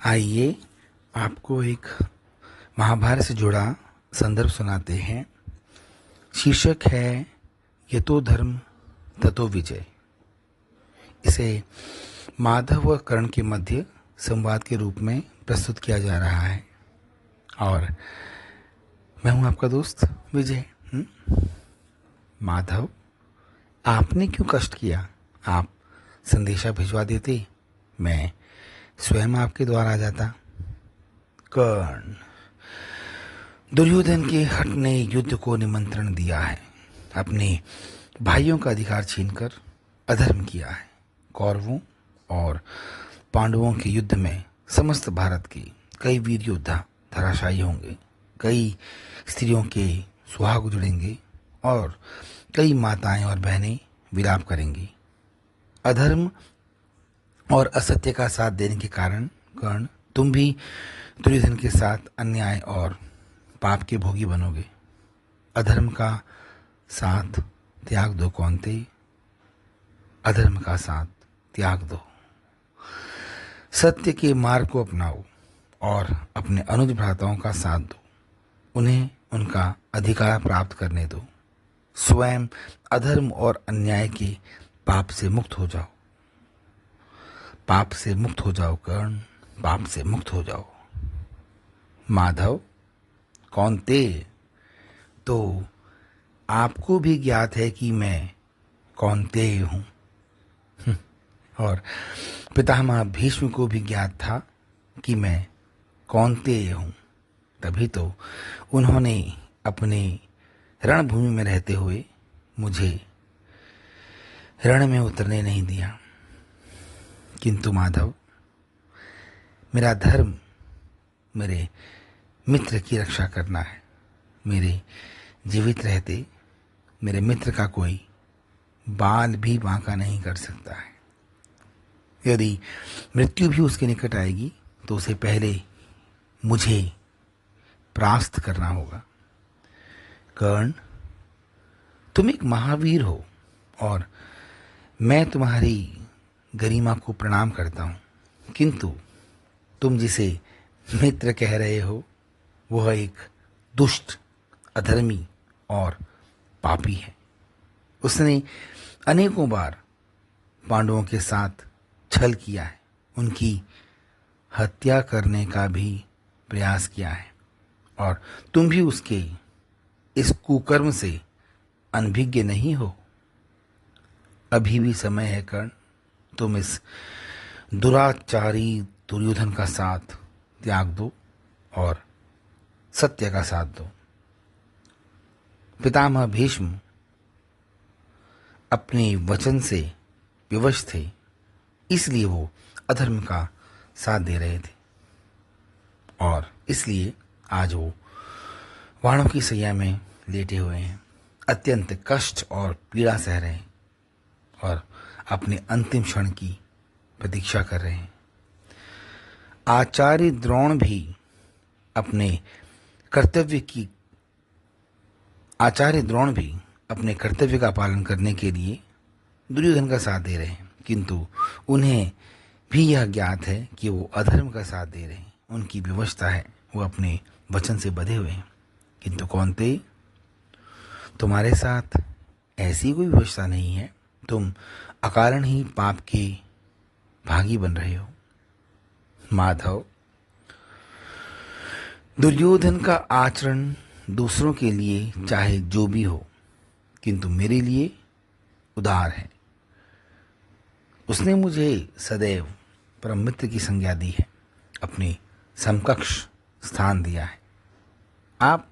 आइए आपको एक महाभारत से जुड़ा संदर्भ सुनाते हैं। शीर्षक है यतो धर्म ततो विजय। इसे माधव व कर्ण के मध्य संवाद के रूप में प्रस्तुत किया जा रहा है और मैं हूं आपका दोस्त विजय। माधव, आपने क्यों कष्ट किया? आप संदेशा भिजवा देते, मैं स्वयं आपके द्वार आ जाता। कर्ण, दुर्योधन के हट ने युद्ध को निमंत्रण दिया है। अपने भाइयों का अधिकार छीनकर अधर्म किया है। कौरवों और पांडवों के युद्ध में समस्त भारत के कई वीर योद्धा धराशायी होंगे, कई स्त्रियों के सुहाग उजड़ेंगे और कई माताएं और बहनें विलाप करेंगी। अधर्म और असत्य का साथ देने के कारण कर्ण, तुम भी दुर्योधन के साथ अन्याय और पाप के भोगी बनोगे। अधर्म का साथ त्याग दो कौन्ते, अधर्म का साथ त्याग दो। सत्य के मार्ग को अपनाओ और अपने अनुज भ्राताओं का साथ दो। उन्हें उनका अधिकार प्राप्त करने दो। स्वयं अधर्म और अन्याय के पाप से मुक्त हो जाओ। पाप से मुक्त हो जाओ कर्ण, पाप से मुक्त हो जाओ। माधव, कौन्ते, तो आपको भी ज्ञात है कि मैं कौन्तेय हूं और पितामह भीष्म को भी ज्ञात था कि मैं कौन्तेय हूं। तभी तो उन्होंने अपने रणभूमि में रहते हुए मुझे रण में उतरने नहीं दिया। किंतु माधव, मेरा धर्म मेरे मित्र की रक्षा करना है। मेरे जीवित रहते मेरे मित्र का कोई बाल भी बांका नहीं कर सकता है। यदि मृत्यु भी उसके निकट आएगी तो उसे पहले मुझे परास्त करना होगा। कर्ण, तुम एक महावीर हो और मैं तुम्हारी गरिमा को प्रणाम करता हूं, किंतु तुम जिसे मित्र कह रहे हो वह एक दुष्ट, अधर्मी और पापी है। उसने अनेकों बार पांडवों के साथ छल किया है, उनकी हत्या करने का भी प्रयास किया है और तुम भी उसके इस कुकर्म से अनभिज्ञ नहीं हो। अभी भी समय है कर्ण, तुम इस दुराचारी दुर्योधन का साथ त्याग दो और सत्य का साथ दो। पितामह भीष्म अपने वचन से विवश थे, इसलिए वो अधर्म का साथ दे रहे थे और इसलिए आज वो वाणों की सैया में लेटे हुए हैं, अत्यंत कष्ट और पीड़ा सह रहे हैं और अपने अंतिम क्षण की प्रतीक्षा कर रहे हैं। आचार्य द्रोण भी अपने कर्तव्य का पालन करने के लिए दुर्योधन का साथ दे रहे हैं, किंतु उन्हें भी यह ज्ञात है कि वो अधर्म का साथ दे रहे हैं। उनकी विवशता है, वो अपने वचन से बंधे हुए हैं। किंतु कौन्तेय, तुम्हारे साथ ऐसी कोई विवशता नहीं है। तुम अकारण ही पाप के भागी बन रहे हो। माधव, दुर्योधन का आचरण दूसरों के लिए चाहे जो भी हो, किंतु मेरे लिए उदार है। उसने मुझे सदैव परम मित्र की संज्ञा दी है, अपने समकक्ष स्थान दिया है। आप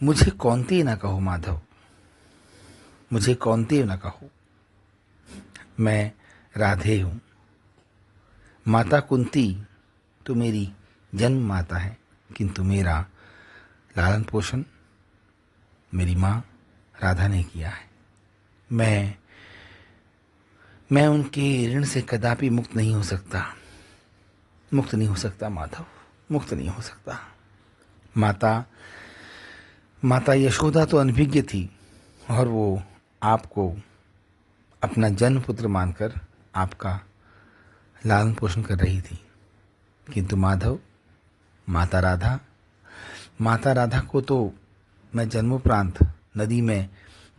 मुझे कौन्तेय न कहो माधव, मुझे कौन्तेय न कहो। मैं राधे हूं। माता कुंती तो मेरी जन्म माता है, किंतु मेरा लालन पोषण मेरी माँ राधा ने किया है। मैं उनके ऋण से कदापि मुक्त नहीं हो सकता माधव, मुक्त नहीं हो सकता। माता यशोदा तो अनभिज्ञ थी और वो आपको अपना जन्म पुत्र मानकर आपका लालन पोषण कर रही थी, किंतु माधव, माता राधा को तो मैं जन्मोपरांत नदी में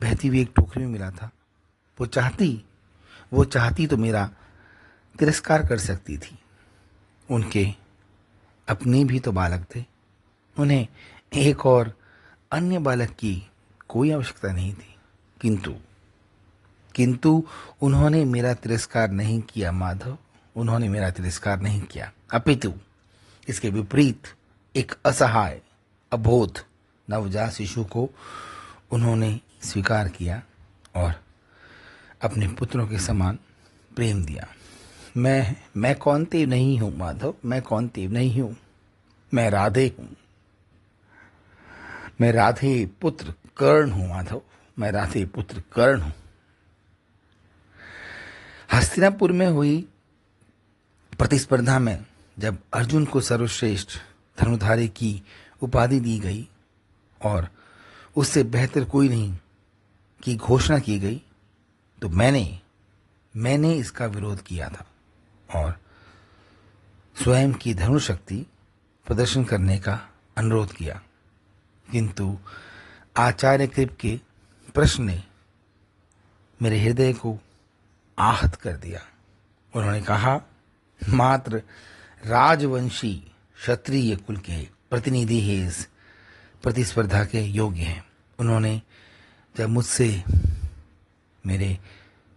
बहती हुई एक टोकरी में मिला था। वो चाहती तो मेरा तिरस्कार कर सकती थी। उनके अपने भी तो बालक थे। उन्हें एक और अन्य बालक की कोई आवश्यकता नहीं थी। किंतु उन्होंने मेरा तिरस्कार नहीं किया माधव, उन्होंने मेरा तिरस्कार नहीं किया, अपितु इसके विपरीत एक असहाय, अबोध नवजात शिशु को उन्होंने स्वीकार किया और अपने पुत्रों के समान प्रेम दिया। मैं कौंतेय नहीं हूं माधव, मैं कौंतेय नहीं हूं, मैं राधे हूं। मैं राधे पुत्र कर्ण हूं माधव, मैं राधे पुत्र कर्ण हूं। हस्तिनापुर में हुई प्रतिस्पर्धा में जब अर्जुन को सर्वश्रेष्ठ धनुधारी की उपाधि दी गई और उससे बेहतर कोई नहीं की घोषणा की गई, तो मैंने इसका विरोध किया था और स्वयं की धनुशक्ति प्रदर्शन करने का अनुरोध किया। किंतु आचार्य कृप के प्रश्न ने मेरे हृदय को आहत कर दिया। उन्होंने कहा, मात्र राजवंशी क्षत्रिय कुल के प्रतिनिधि ही इस प्रतिस्पर्धा के योग्य हैं। उन्होंने जब मुझसे मेरे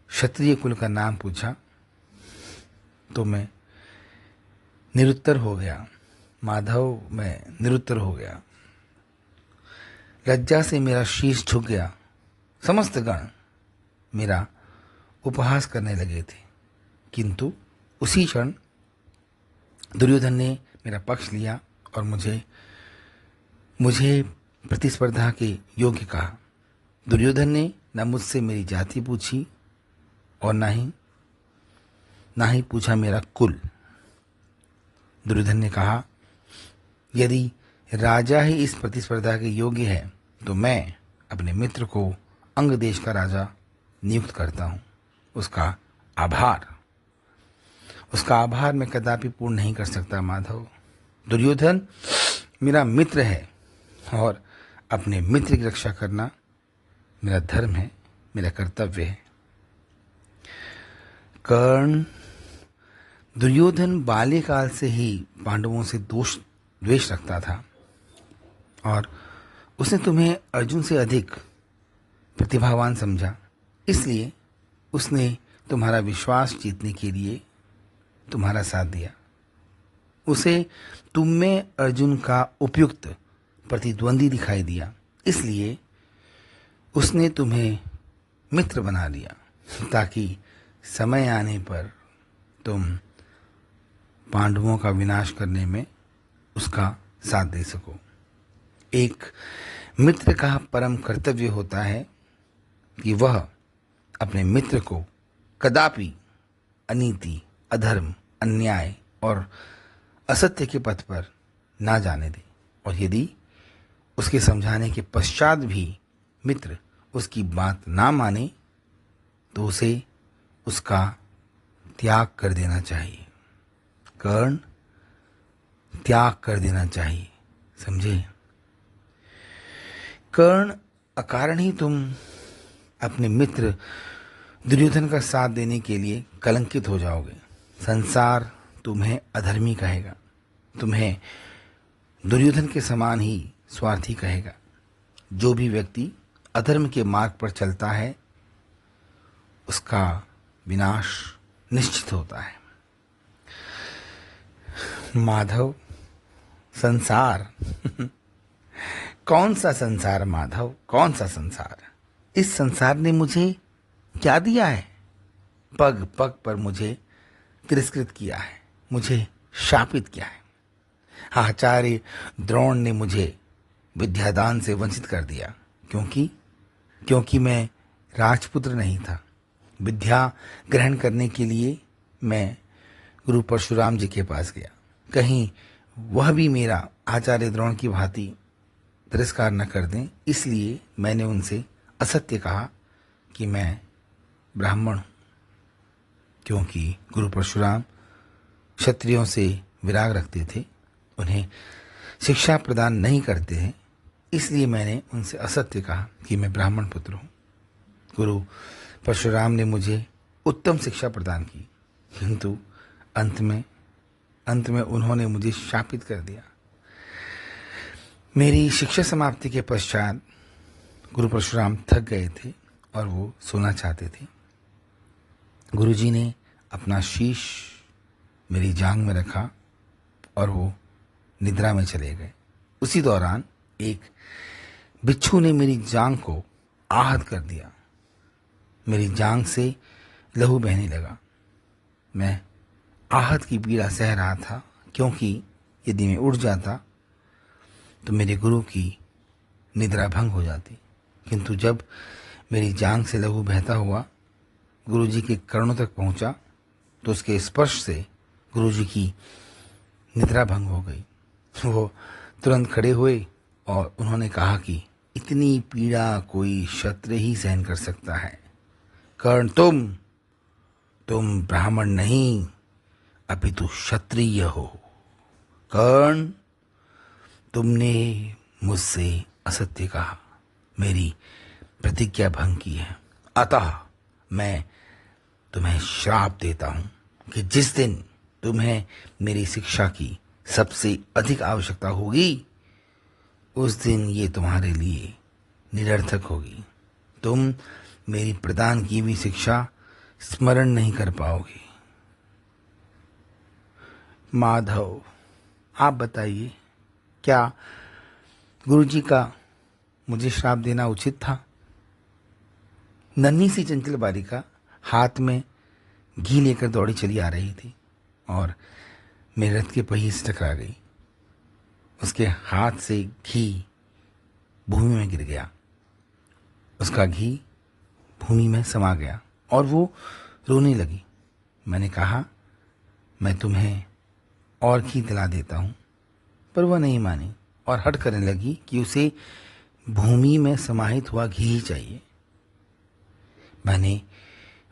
क्षत्रिय कुल का नाम पूछा तो मैं निरुत्तर हो गया माधव, मैं निरुत्तर हो गया। लज्जा से मेरा शीश झुक गया। समस्त गण मेरा उपहास करने लगे थे। किंतु उसी क्षण दुर्योधन ने मेरा पक्ष लिया और मुझे प्रतिस्पर्धा के योग्य कहा। दुर्योधन ने न मुझसे मेरी जाति पूछी और ना ही पूछा मेरा कुल। दुर्योधन ने कहा, यदि राजा ही इस प्रतिस्पर्धा के योग्य है तो मैं अपने मित्र को अंग देश का राजा नियुक्त करता हूं। उसका आभार मैं कदापि पूर्ण नहीं कर सकता माधव। दुर्योधन मेरा मित्र है और अपने मित्र की रक्षा करना मेरा धर्म है, मेरा कर्तव्य है। कर्ण, दुर्योधन बाल्यकाल से ही पांडवों से द्वेष रखता था और उसने तुम्हें अर्जुन से अधिक प्रतिभावान समझा। इसलिए उसने तुम्हारा विश्वास जीतने के लिए तुम्हारा साथ दिया। उसे तुम में अर्जुन का उपयुक्त प्रतिद्वंदी दिखाई दिया, इसलिए उसने तुम्हें मित्र बना लिया ताकि समय आने पर तुम पांडवों का विनाश करने में उसका साथ दे सको। एक मित्र का परम कर्तव्य होता है कि वह अपने मित्र को कदापि अनीति, अधर्म, अन्याय और असत्य के पथ पर ना जाने दे, और यदि उसके समझाने के पश्चात भी मित्र उसकी बात ना माने तो उसे उसका त्याग कर देना चाहिए। कर्ण, त्याग कर देना चाहिए, समझे? कर्ण, अकारण ही तुम अपने मित्र दुर्योधन का साथ देने के लिए कलंकित हो जाओगे। संसार तुम्हें अधर्मी कहेगा, तुम्हें दुर्योधन के समान ही स्वार्थी कहेगा। जो भी व्यक्ति अधर्म के मार्ग पर चलता है उसका विनाश निश्चित होता है। माधव, संसार कौन सा संसार माधव, कौन सा संसार? इस संसार ने मुझे क्या दिया है? पग पग पर मुझे तिरस्कृत किया है, मुझे शापित किया है। आचार्य द्रोण ने मुझे विद्यादान से वंचित कर दिया क्योंकि मैं राजपुत्र नहीं था। विद्या ग्रहण करने के लिए मैं गुरु परशुराम जी के पास गया। कहीं वह भी मेरा आचार्य द्रोण की भांति तिरस्कार न कर दें, इसलिए मैंने उनसे असत्य कहा कि मैं ब्राह्मण हूं, क्योंकि गुरु परशुराम क्षत्रियों से विराग रखते थे, उन्हें शिक्षा प्रदान नहीं करते हैं, इसलिए मैंने उनसे असत्य कहा कि मैं ब्राह्मण पुत्र हूँ। गुरु परशुराम ने मुझे उत्तम शिक्षा प्रदान की, किंतु अंत में उन्होंने मुझे शापित कर दिया। मेरी शिक्षा समाप्ति के पश्चात गुरु परशुराम थक गए थे और वो सोना चाहते थे। गुरुजी ने अपना शीश मेरी जांघ में रखा और वो निद्रा में चले गए। उसी दौरान एक बिच्छू ने मेरी जांघ को आहत कर दिया। मेरी जांघ से लहू बहने लगा। मैं आहत की पीड़ा सह रहा था, क्योंकि यदि मैं उठ जाता तो मेरे गुरु की निद्रा भंग हो जाती। किंतु जब मेरी जांघ से लहू बहता हुआ गुरुजी के कर्णों तक पहुंचा तो उसके स्पर्श से गुरुजी की निद्रा भंग हो गई। वो तुरंत खड़े हुए और उन्होंने कहा कि इतनी पीड़ा कोई क्षत्रिय ही सहन कर सकता है। कर्ण, तुम ब्राह्मण नहीं अपितु क्षत्रिय हो। कर्ण, तुमने मुझसे असत्य कहा, मेरी प्रतिज्ञा भंग की है। अतः मैं तुम्हें श्राप देता हूं कि जिस दिन तुम्हें मेरी शिक्षा की सबसे अधिक आवश्यकता होगी, उस दिन ये तुम्हारे लिए निरर्थक होगी। तुम मेरी प्रदान की हुई शिक्षा स्मरण नहीं कर पाओगे। माधव, आप बताइए, क्या गुरुजी का मुझे श्राप देना उचित था? नन्ही सी चंचल बालिका हाथ में घी लेकर दौड़ी चली आ रही थी और मेरे रथ के पहिए से टकरा गई। उसके हाथ से घी भूमि में गिर गया। उसका घी भूमि में समा गया और वो रोने लगी। मैंने कहा, मैं तुम्हें और घी दिला देता हूँ, पर वह नहीं मानी और हट करने लगी कि उसे भूमि में समाहित हुआ घी ही चाहिए। मैंने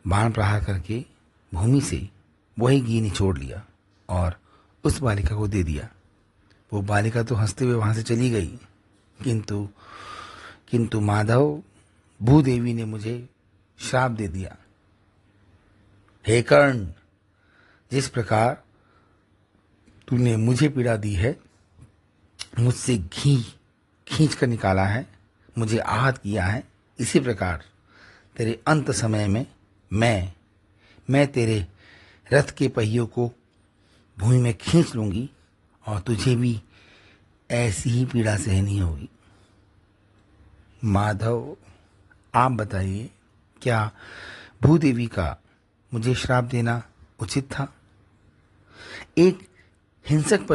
बाण प्रहार करके भूमि से वही घी निचोड़ लिया और उस बालिका को दे दिया। वो बालिका तो हंसते हुए वहां से चली गई, किंतु माधव, भूदेवी ने मुझे श्राप दे दिया। हे कर्ण, जिस प्रकार तूने मुझे पीड़ा दी है, मुझसे घी खींच कर निकाला है, मुझे आहत किया है, इसी प्रकार तेरे अंत समय में मैं तेरे रथ के पहियों को भूमि में खींच लूंगी और तुझे भी ऐसी ही पीड़ा सहनी होगी। माधव, आप बताइए, क्या भूदेवी का मुझे श्राप देना उचित था? एक हिंसक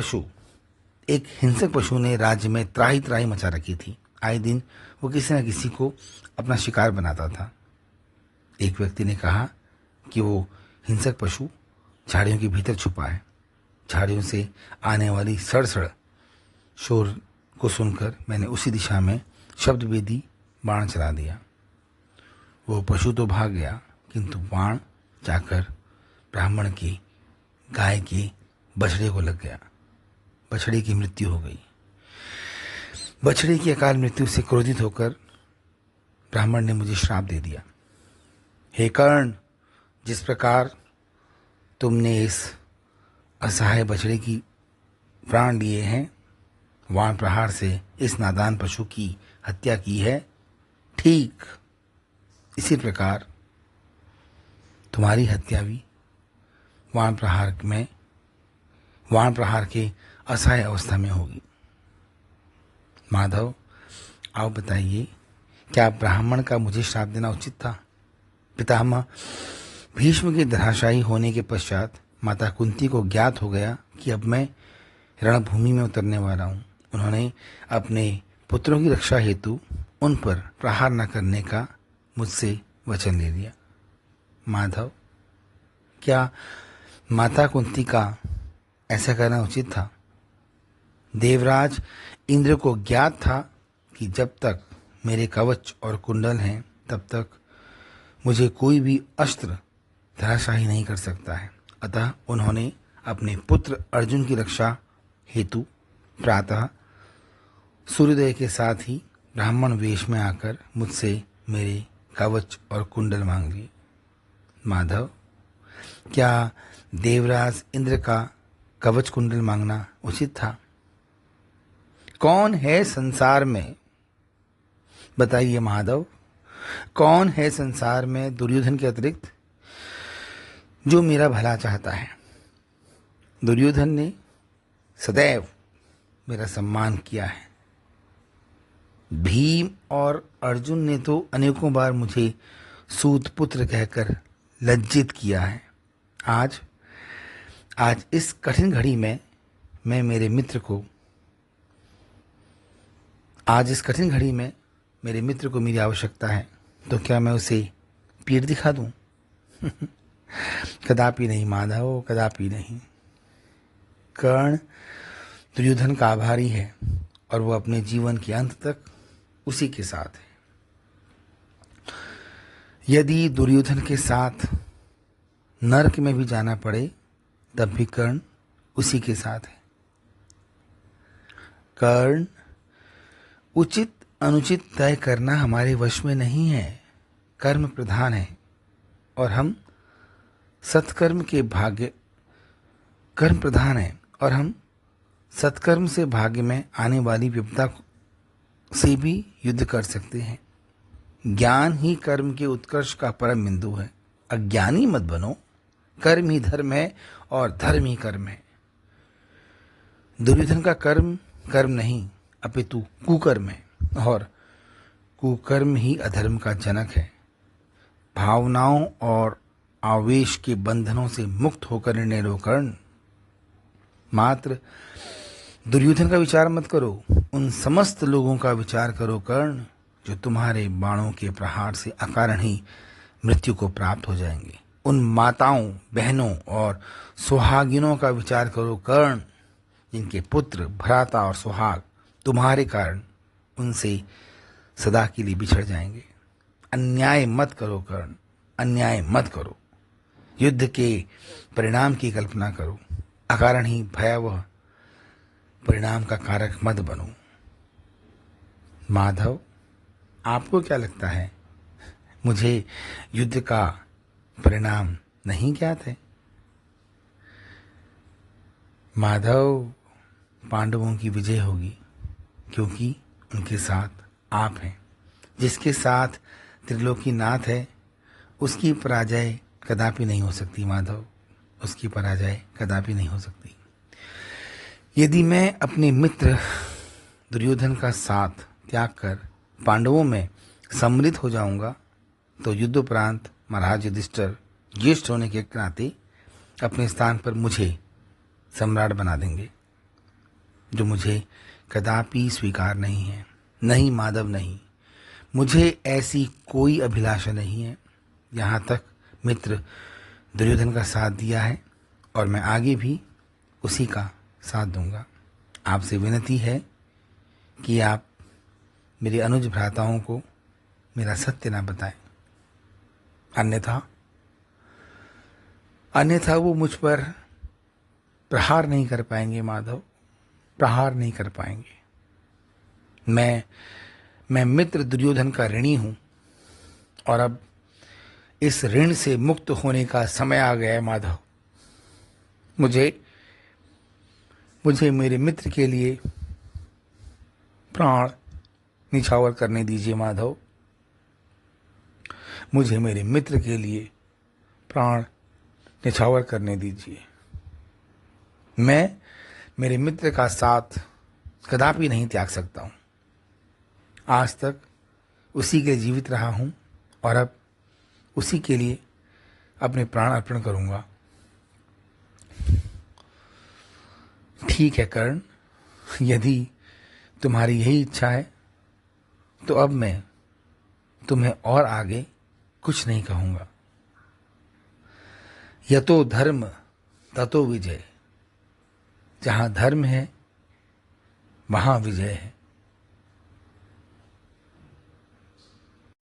पशु ने राज्य में त्राही त्राही मचा रखी थी। आए दिन वो किसी न किसी को अपना शिकार बनाता था। एक व्यक्ति ने कहा कि वो हिंसक पशु झाड़ियों के भीतर छुपा है। झाड़ियों से आने वाली सड़सड़ शोर को सुनकर मैंने उसी दिशा में शब्दवेदी बाण चला दिया। वो पशु तो भाग गया, किंतु बाण जाकर ब्राह्मण की गाय के बछड़े को लग गया। बछड़े की मृत्यु हो गई। बछड़े की अकाल मृत्यु से क्रोधित होकर ब्राह्मण ने मुझे श्राप दे दिया। हे कर्ण, जिस प्रकार तुमने इस असहाय बछड़े की प्राण लिए हैं, वाण प्रहार से इस नादान पशु की हत्या की है, ठीक इसी प्रकार तुम्हारी हत्या भी वाण प्रहार के असहाय अवस्था में होगी। माधव, आप बताइए, क्या ब्राह्मण का मुझे श्राप देना उचित था? पितामह भीष्म के धराशायी होने के पश्चात माता कुंती को ज्ञात हो गया कि अब मैं रणभूमि में उतरने वाला हूँ। उन्होंने अपने पुत्रों की रक्षा हेतु उन पर प्रहार न करने का मुझसे वचन ले लिया। माधव, क्या माता कुंती का ऐसा करना उचित था? देवराज इंद्र को ज्ञात था कि जब तक मेरे कवच और कुंडल हैं, तब तक मुझे कोई भी अस्त्र धराशायी नहीं कर सकता है। अतः उन्होंने अपने पुत्र अर्जुन की रक्षा हेतु प्रातः सूर्योदय के साथ ही ब्राह्मण वेश में आकर मुझसे मेरे कवच और कुंडल मांग लिए। माधव, क्या देवराज इंद्र का कवच कुंडल मांगना उचित था? कौन है संसार में, बताइए माधव, कौन है संसार में दुर्योधन के अतिरिक्त जो मेरा भला चाहता है? दुर्योधन ने सदैव मेरा सम्मान किया है। भीम और अर्जुन ने तो अनेकों बार मुझे सूत पुत्र कहकर लज्जित किया है। आज इस कठिन घड़ी में मैं मेरे मित्र को मेरी आवश्यकता है, तो क्या मैं उसे पीठ दिखा दूं? कदापि नहीं माधव, कदापि नहीं। कर्ण दुर्योधन का आभारी है और वो अपने जीवन के अंत तक उसी के साथ है। यदि दुर्योधन के साथ नरक में भी जाना पड़े तब भी कर्ण उसी के साथ है। कर्ण, उचित अनुचित तय करना हमारे वश में नहीं है। कर्म प्रधान है और हम सत्कर्म से भाग्य में आने वाली विपदा से भी युद्ध कर सकते हैं। ज्ञान ही कर्म के उत्कर्ष का परम बिंदु है। अज्ञानी मत बनो। कर्म ही धर्म है और धर्म ही कर्म है। दुर्योधन का कर्म नहीं अपितु कुकर्म है और कुकर्म ही अधर्म का जनक है। भावनाओं और आवेश के बंधनों से मुक्त होकर निर्णय लो कर्ण। मात्र दुर्योधन का विचार मत करो, उन समस्त लोगों का विचार करो कर्ण जो तुम्हारे बाणों के प्रहार से अकारण ही मृत्यु को प्राप्त हो जाएंगे। उन माताओं, बहनों और सुहागिनों का विचार करो कर्ण जिनके पुत्र, भ्राता और सुहाग तुम्हारे कारण उनसे सदा के लिए बिछड़ जाएंगे। अन्याय मत करो कर्ण, अन्याय मत करो। युद्ध के परिणाम की कल्पना करो, अकारण ही भयावह परिणाम का कारक मत बनो। माधव, आपको क्या लगता है मुझे युद्ध का परिणाम नहीं ज्ञात है? माधव, पांडवों की विजय होगी क्योंकि उनके साथ आप हैं। जिसके साथ त्रिलोकीनाथ है उसकी पराजय कदापि नहीं हो सकती माधव, उसकी पराजय कदापि नहीं हो सकती। यदि मैं अपने मित्र दुर्योधन का साथ त्याग कर पांडवों में सम्मिलित हो जाऊंगा तो युद्धोपरांत महाराज युधिष्ठिर ज्येष्ठ होने के नाते अपने स्थान पर मुझे सम्राट बना देंगे, जो मुझे कदापि स्वीकार नहीं है। नहीं माधव, नहीं, मुझे ऐसी कोई अभिलाषा नहीं है। यहाँ तक मित्र दुर्योधन का साथ दिया है और मैं आगे भी उसी का साथ दूंगा। आपसे विनती है कि आप मेरे अनुज भ्राताओं को मेरा सत्य ना बताएं, अन्यथा वो मुझ पर प्रहार नहीं कर पाएंगे माधव, प्रहार नहीं कर पाएंगे। मैं मित्र दुर्योधन का ऋणी हूं और अब इस ऋण से मुक्त होने का समय आ गया है माधव। मुझे मेरे मित्र के लिए प्राण निछावर करने दीजिए माधव, मुझे मेरे मित्र के लिए प्राण निछावर करने दीजिए। मैं मेरे मित्र का साथ कदापि नहीं त्याग सकता हूं। आज तक उसी के लिए जीवित रहा हूं और अब उसी के लिए अपने प्राण अर्पण करूंगा। ठीक है कर्ण, यदि तुम्हारी यही इच्छा है तो अब मैं तुम्हें और आगे कुछ नहीं कहूंगा। यतो धर्म ततो विजय, जहां धर्म है वहां विजय है।